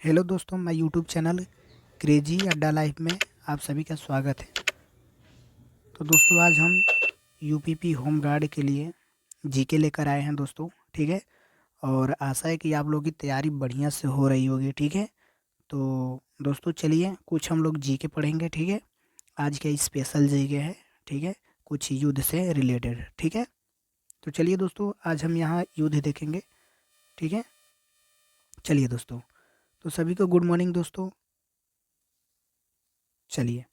Hello दोस्तों, मैं YouTube channel crazy अड्डा लाइफ में आप सभी का स्वागत है। तो दोस्तों, आज हम यूपीपी होम गार्ड के लिए जीके लेकर आए हैं दोस्तों। ठीक है, और आशा है कि आप लोगों की तैयारी बढ़िया से हो रही होगी। ठीक है, तो दोस्तों चलिए कुछ हम लोग जीके पढ़ेंगे। ठीक है, आज का स्पेशल जीके है। ठीक है, कुछ युद्ध से रिलेटेड। ठीक है, तो चलिए दोस्तों, आज हम यहाँ युद्ध देखेंगे। ठीक है, चलिए दोस्तों, तो सभी को गुड मॉर्निंग दोस्तों। चलिए,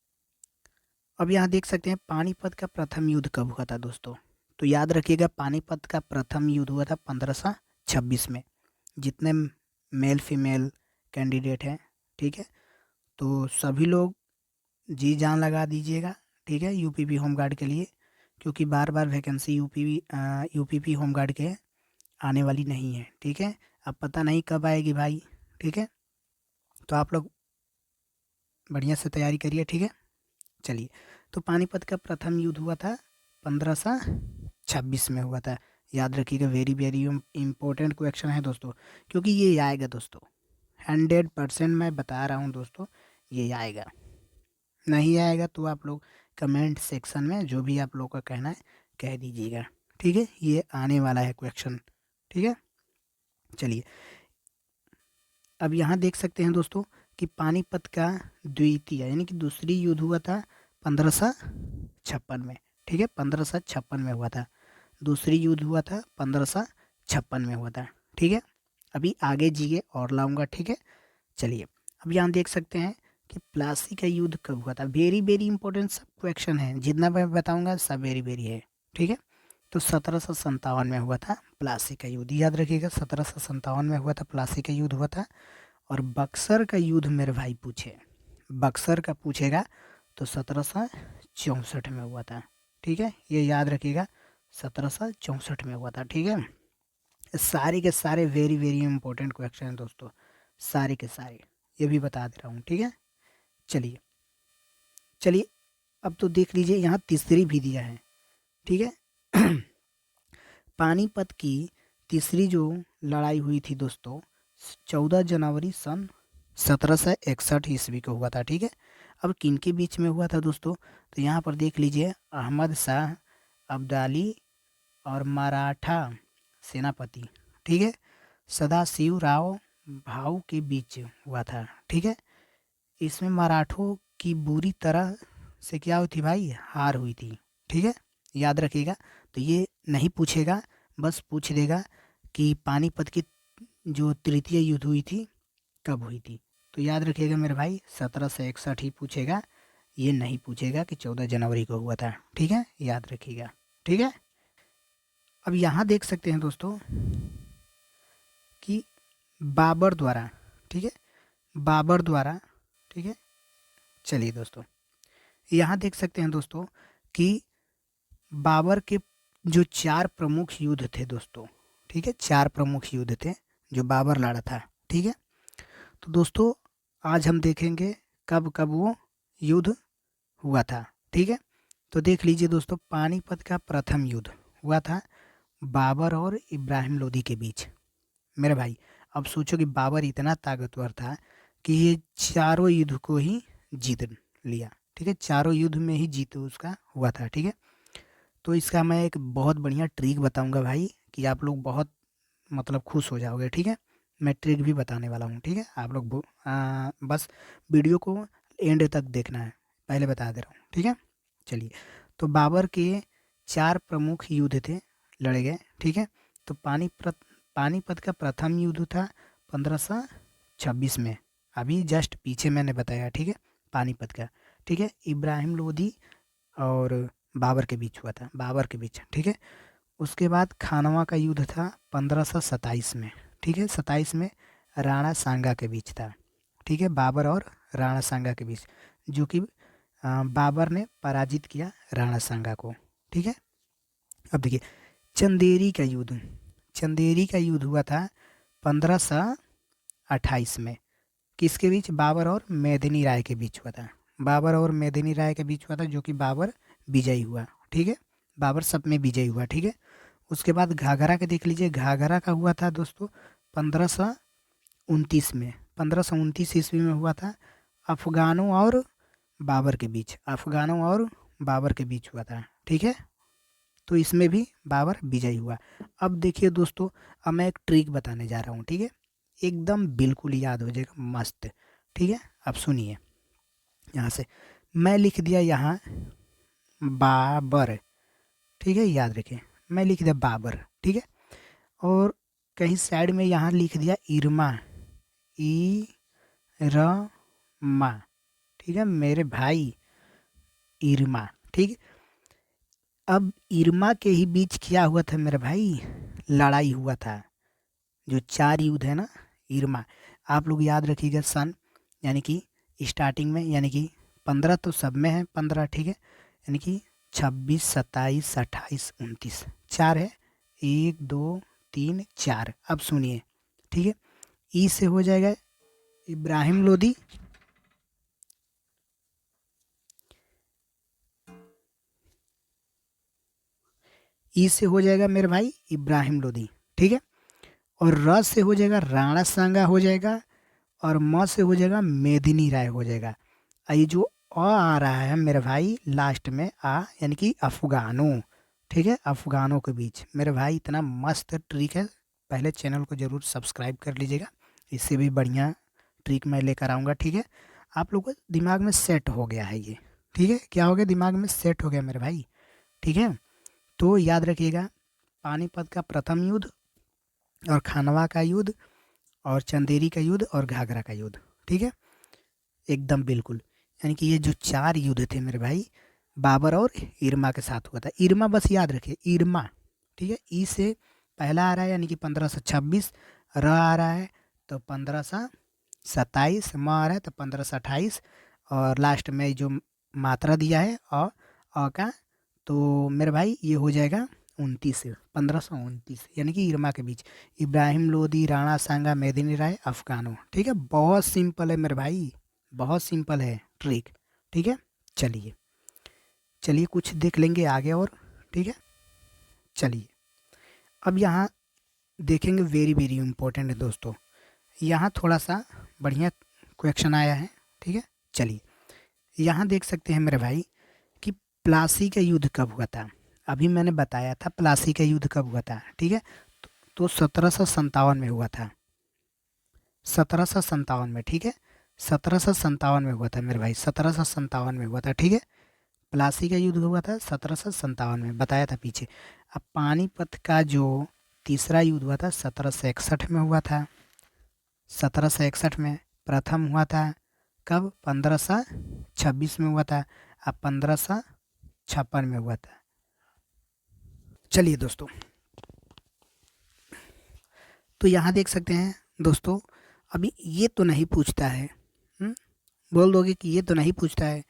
अब यहाँ देख सकते हैं पानीपत का प्रथम युद्ध कब हुआ था दोस्तों। तो याद रखिएगा, पानीपत का प्रथम युद्ध हुआ था 1526 में। जितने मेल फीमेल कैंडिडेट हैं, ठीक है, तो सभी लोग जी जान लगा दीजिएगा। ठीक है, यूपीपी होम गार्ड के लिए, क्योंकि बार बार वैकेंसी यूपीपी होम गार्ड के आने वाली नहीं है। ठीक है, अब पता नहीं कब आएगी भाई। ठीक है, तो आप लोग बढ़िया से तैयारी करिए। ठीक है, चलिए, तो पानीपत का प्रथम युद्ध हुआ था 1526 में हुआ था। याद रखिएगा, वेरी वेरी इंपॉर्टेंट क्वेश्चन है दोस्तों, क्योंकि ये आएगा दोस्तों। 100% मैं बता रहा हूँ दोस्तों, ये आएगा। नहीं आएगा तो आप लोग कमेंट सेक्शन में जो भी आप लोग का कहना है कह दीजिएगा। ठीक है, ये आने वाला है क्वेश्चन। ठीक है, चलिए, अब यहाँ देख सकते हैं दोस्तों कि पानीपत का द्वितीय यानी कि दूसरी युद्ध हुआ था 1556 में। ठीक है, 1556 में हुआ था। दूसरी युद्ध हुआ था 1556 में हुआ था। ठीक है, अभी आगे जीके और लाऊंगा। ठीक है, चलिए, अब यहाँ देख सकते हैं कि प्लासी का युद्ध कब हुआ था। वेरी वेरी इंपॉर्टेंट सब क्वेश्चन है, जितना मैं बताऊंगा सब वेरी वेरी है। ठीक है, तो 1757 में हुआ था प्लासी का युद्ध। याद रखिएगा, 1757 में हुआ था प्लासी का युद्ध हुआ था। और बक्सर का युद्ध मेरे भाई पूछे, बक्सर का पूछेगा तो 1764 में हुआ था। ठीक है, ये याद रखिएगा, 1764 में हुआ था। ठीक है, सारे के सारे वेरी वेरी इंपॉर्टेंट क्वेश्चन हैं दोस्तों, सारे के सारे, ये भी बता दे रहा हूँ। ठीक है, चलिए चलिए, अब तो देख लीजिए, यहाँ तीसरी भी दिया है। ठीक है, पानीपत की तीसरी जो लड़ाई हुई थी दोस्तों, 14 जनवरी सन 1761 ईस्वी को हुआ था। ठीक है, अब किन के बीच में हुआ था दोस्तों, तो यहाँ पर देख लीजिए, अहमद शाह अब्दाली और मराठा सेनापति, ठीक है, सदाशिव राव भाऊ के बीच हुआ था। ठीक है, इसमें मराठों की बुरी तरह से क्या हुई थी भाई, हार हुई थी। ठीक है, याद रखिएगा, तो ये नहीं पूछेगा, बस पूछ देगा कि पानीपत की जो तृतीय युद्ध हुई थी कब हुई थी। तो याद रखिएगा मेरे भाई, 1761 ही पूछेगा, ये नहीं पूछेगा कि 14 जनवरी को हुआ था। ठीक है, याद रखिएगा। ठीक है, अब यहाँ देख सकते हैं दोस्तों कि बाबर द्वारा, ठीक है, बाबर द्वारा, ठीक है, चलिए दोस्तों, यहाँ देख सकते हैं दोस्तों कि बाबर के जो 4 प्रमुख युद्ध थे दोस्तों, ठीक है, 4 प्रमुख युद्ध थे जो बाबर लड़ा था। ठीक है, तो दोस्तों आज हम देखेंगे कब कब वो युद्ध हुआ था। ठीक है, तो देख लीजिए दोस्तों, पानीपत का प्रथम युद्ध हुआ था बाबर और इब्राहिम लोदी के बीच। मेरे भाई, अब सोचो कि बाबर इतना ताकतवर था कि ये चारों युद्ध को ही जीत लिया। ठीक है, चारों युद्ध में ही जीत उसका हुआ था। ठीक है, तो इसका मैं एक बहुत बढ़िया ट्रिक बताऊंगा भाई, कि आप लोग बहुत मतलब खुश हो जाओगे। ठीक है, मैं ट्रिक भी बताने वाला हूँ। ठीक है, आप लोग बस वीडियो को एंड तक देखना है, पहले बता दे रहा हूँ। ठीक है, चलिए, तो बाबर के 4 प्रमुख युद्ध थे, लड़े गए। ठीक है, तो पानीपत का प्रथम युद्ध था 1526 में, अभी जस्ट पीछे मैंने बताया। ठीक है, पानीपत का, ठीक है, इब्राहिम लोदी और बाबर के बीच हुआ था, बाबर के बीच। ठीक है, उसके बाद खानवा का युद्ध था 1527 में। ठीक है, 27 में राणा सांगा के बीच था। ठीक है, बाबर और राणा सांगा के बीच, जो कि बाबर ने पराजित किया राणा सांगा को। ठीक है, अब देखिए, चंदेरी का युद्ध, चंदेरी का युद्ध हुआ था 1528 में। किसके बीच, बाबर और मेदिनी राय के बीच हुआ था। बाबर और मेदिनी राय के बीच हुआ था, जो कि बाबर विजयी हुआ। ठीक है, बाबर सब में विजयी हुआ। ठीक है, उसके बाद घाघरा का देख लीजिए, घाघरा का हुआ था दोस्तों 1529 में, 1529 ईस्वी में हुआ था। अफ़गानों और बाबर के बीच, अफ़गानों और बाबर के बीच हुआ था, ठीक है। तो इसमें भी बाबर विजयी हुआ। अब देखिए दोस्तों, अब मैं एक ट्रिक बताने जा रहा हूँ, ठीक है। एकदम बिल्कुल याद हो जाएगा, मस्त, ठीक है। अब सुनिए, यहाँ से मैं लिख दिया यहाँ बाबर, ठीक है, याद रखिए, मैं लिख दिया बाबर, ठीक है। और कहीं साइड में यहाँ लिख दिया इरमा, इरमा, ठीक है मेरे भाई, इरमा, ठीक। अब इरमा के ही बीच क्या हुआ था मेरे भाई, लड़ाई हुआ था। जो 4 युद्ध है ना, इरमा, आप लोग याद रखिएगा सन, यानी कि स्टार्टिंग में, यानी कि 15 तो सब में है 15, ठीक है, यानी कि 26, 27, 28, 29, 4 है, 1 2 3 4। अब सुनिए, ठीक है, ई से हो जाएगा इब्राहिम लोदी, ई से हो जाएगा मेरे भाई इब्राहिम लोदी, ठीक है। और र से हो जाएगा राणा सांगा हो जाएगा, और म से हो जाएगा मेदिनी राय हो जाएगा। ये जो आ रहा है मेरे भाई लास्ट में आ, यानी कि अफ़गानों, ठीक है, अफ़गानों के बीच। मेरे भाई इतना मस्त ट्रिक है, पहले चैनल को ज़रूर सब्सक्राइब कर लीजिएगा, इससे भी बढ़िया ट्रिक मैं लेकर आऊँगा, ठीक है। आप लोग को दिमाग में सेट हो गया है ये, ठीक है, क्या हो गया, दिमाग में सेट हो गया मेरे भाई, ठीक है। तो याद रखिएगा, पानीपत का प्रथम युद्ध, और खानवा का युद्ध, और चंदेरी का युद्ध, और घाघरा का युद्ध, ठीक है, एकदम बिल्कुल। यानी कि ये जो 4 युद्ध थे मेरे भाई, बाबर और इरमा के साथ हुआ था। इरमा बस याद रखिए, इरमा, ठीक है। ई से पहला आ रहा है, यानी कि 1526, र आ रहा है तो 1527, म आ रहा है तो 1528, और लास्ट में जो मात्रा दिया है अ का, तो मेरे भाई ये हो जाएगा 29, 1529, यानी कि इरमा के बीच। इब्राहिम लोदी, राणा सांगा, मेदिनी राय, अफ़गानों, ठीक है। बहुत सिंपल है मेरे भाई, बहुत सिंपल है ट्रिक, ठीक है। चलिए चलिए कुछ देख लेंगे आगे और, ठीक है। चलिए अब यहाँ देखेंगे, वेरी वेरी इंपॉर्टेंट है दोस्तों, यहाँ थोड़ा सा बढ़िया क्वेश्चन आया है, ठीक है। चलिए यहाँ देख सकते हैं मेरे भाई कि प्लासी का युद्ध कब हुआ था। अभी मैंने बताया था प्लासी का युद्ध कब हुआ था, ठीक है। तो 1757 में हुआ था, 1757 में, ठीक है, 1757 में हुआ था मेरे भाई, 1757 में हुआ था, ठीक है। प्लासी का युद्ध हुआ था 1757 में, बताया था पीछे। अब पानीपत का जो तीसरा युद्ध हुआ था 1761 में हुआ था, 1761 में प्रथम हुआ था। कब, 1526 में हुआ था। अब 1556 में हुआ था। चलिए दोस्तों, तो यहाँ देख सकते हैं दोस्तों, अभी ये तो नहीं पूछता है, बोल दोगे कि ये तो नहीं पूछता है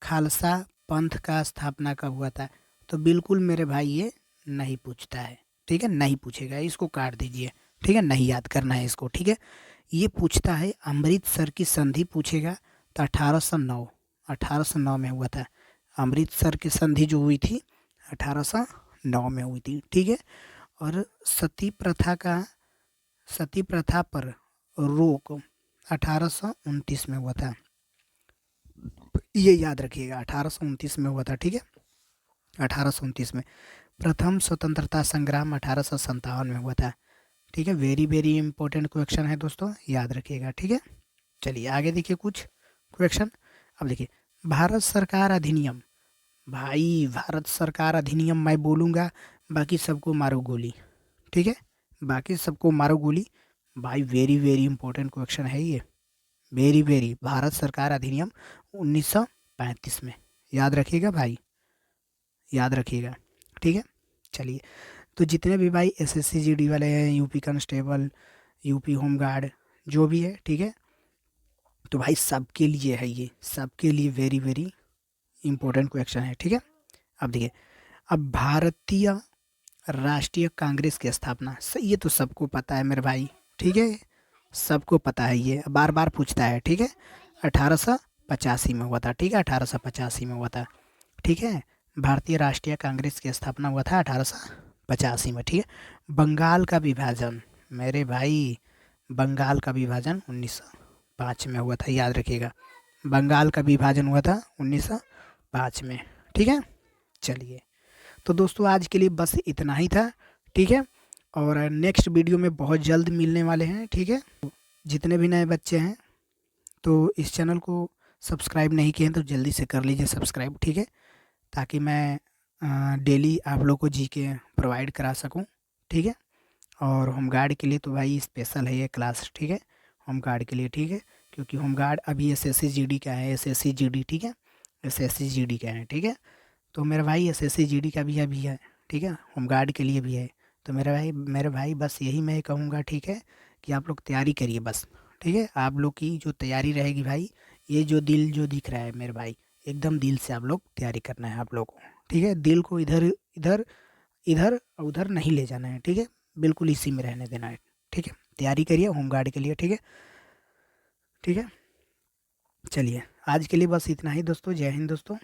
खालसा पंथ का स्थापना कब हुआ था, तो बिल्कुल मेरे भाई ये नहीं पूछता है, ठीक है, नहीं पूछेगा, इसको काट दीजिए, ठीक है, नहीं याद करना है इसको, ठीक है। ये पूछता है अमृतसर की संधि पूछेगा, तो 1809, 1809 में हुआ था। अमृतसर की संधि जो हुई थी 1809 में हुई थी, ठीक है। और सती प्रथा पर रोक 1829 में हुआ था, ये याद रखिएगा, 1829 में हुआ था, ठीक है, 1829 में। प्रथम स्वतंत्रता संग्राम 1857 में हुआ था, ठीक है। वेरी वेरी इंपॉर्टेंट क्वेश्चन है दोस्तों, याद रखिएगा, ठीक है। चलिए आगे देखिए कुछ क्वेश्चन। अब देखिए, भारत सरकार अधिनियम, भाई भारत सरकार अधिनियम मैं बोलूँगा, बाकी सबको मारो गोली, ठीक है, बाकी सबको मारो गोली। भाई वेरी वेरी इंपॉर्टेंट क्वेश्चन है ये, वेरी वेरी। भारत सरकार अधिनियम 1935 में, याद रखिएगा भाई, याद रखिएगा, ठीक है। चलिए, तो जितने भी भाई एसएससी जीडी वाले हैं, यूपी कांस्टेबल, यूपी होमगार्ड, जो भी है, ठीक है, तो भाई सबके लिए है ये, सबके लिए वेरी वेरी इंपॉर्टेंट क्वेश्चन है, ठीक है। अब देखिए, अब भारतीय राष्ट्रीय कांग्रेस की स्थापना, ये तो सबको पता है मेरे भाई, ठीक है, सबको पता है, ये बार बार पूछता है, ठीक है। 1885 में हुआ था, ठीक है, 1885 में हुआ था, ठीक है। भारतीय राष्ट्रीय कांग्रेस की स्थापना हुआ था 1885 में, ठीक है। बंगाल का विभाजन, मेरे भाई बंगाल का विभाजन 1905 में हुआ था, याद रखिएगा। बंगाल का विभाजन हुआ था 1905 में, ठीक है। चलिए, तो दोस्तों आज के लिए बस इतना ही था, ठीक है। और नेक्स्ट वीडियो में बहुत जल्द मिलने वाले हैं, ठीक है। जितने भी नए बच्चे हैं तो इस चैनल को सब्सक्राइब नहीं किए हैं तो जल्दी से कर लीजिए सब्सक्राइब, ठीक है, ताकि मैं डेली आप लोग को जीके प्रोवाइड करा सकूं, ठीक है। और होमगार्ड के लिए तो भाई स्पेशल है ये क्लास, ठीक है, होमगार्ड के लिए, ठीक है। क्योंकि होमगार्ड अभी एसएससी जीडी का है, एसएससी जीडी, ठीक है, एसएससी जीडी का है, ठीक है। तो मेरा भाई एसएससी जीडी का भी अभी है, ठीक है, होमगार्ड के लिए भी है। तो मेरे भाई बस यही मैं कहूँगा, ठीक है, कि आप लोग तैयारी करिए बस, ठीक है। आप लोग की जो तैयारी रहेगी भाई, ये जो दिल जो दिख रहा है मेरे भाई, एकदम दिल से आप लोग तैयारी करना है आप लोग को, ठीक है। दिल को इधर इधर इधर उधर नहीं ले जाना है, ठीक है, बिल्कुल इसी में रहने देना है, ठीक है। तैयारी करिए होमगार्ड के लिए, ठीक है, ठीक है। चलिए, आज के लिए बस इतना ही दोस्तों। जय हिंद दोस्तों।